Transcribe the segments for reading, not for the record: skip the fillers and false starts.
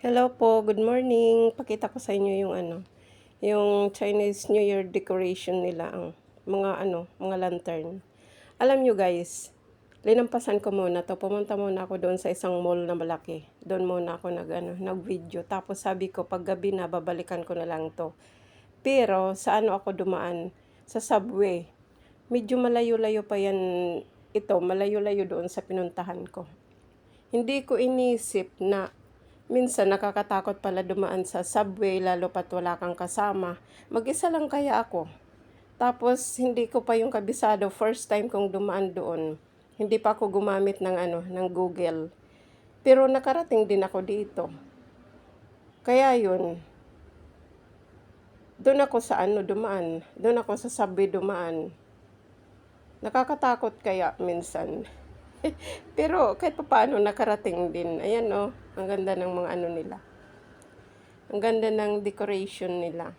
Hello po, good morning. Pakita ko sa inyo yung yung Chinese New Year decoration nila, ang mga lantern. Alam nyo guys, linampasan ko muna to. Pumunta muna ako doon sa isang mall na malaki. Doon muna ako nag-video. Tapos sabi ko, pag gabi na, babalikan ko na lang to. Pero, sa ako dumaan? Sa subway. Medyo malayo-layo pa yan ito. Malayo-layo doon sa pinuntahan ko. Hindi ko inisip na minsan nakakatakot pala dumaan sa subway, lalo pat wala kang kasama. Mag-isa lang kaya ako. Tapos hindi ko pa yung kabisado, first time kong dumaan doon. Hindi pa ako gumamit ng Google. Pero nakarating din ako dito. Kaya yun, doon ako sa dumaan. Doon ako sa subway dumaan. Nakakatakot kaya minsan. Pero kahit paano nakarating din. Ayan ang ganda ng mga nila. Ang ganda ng decoration nila.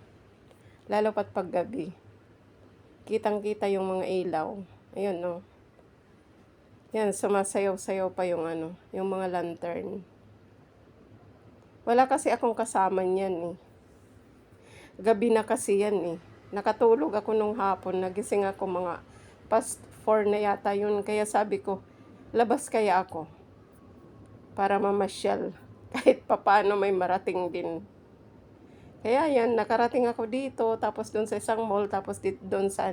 Lalo pat paggabi. Kitang-kita yung mga ilaw. Ayun Yan, sumasayaw-sayaw pa yung yung mga lantern. Wala kasi akong kasama niyan eh. Gabi na kasi yan eh. Nakatulog ako nung hapon, nagising ako mga past 4 na yata yun. Kaya sabi ko, labas kaya ako para mamasyal. Kahit papano may marating din. Kaya yan, nakarating ako dito, tapos doon sa isang mall, tapos doon sa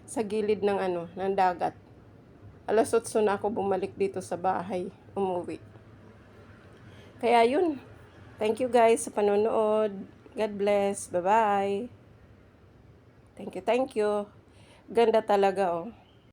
sa gilid ng ng dagat. Alas 8 na ako bumalik dito sa bahay, umuwi. Kaya yun. Thank you guys sa panonood. God bless. Bye-bye. Thank you, thank you. Ganda talaga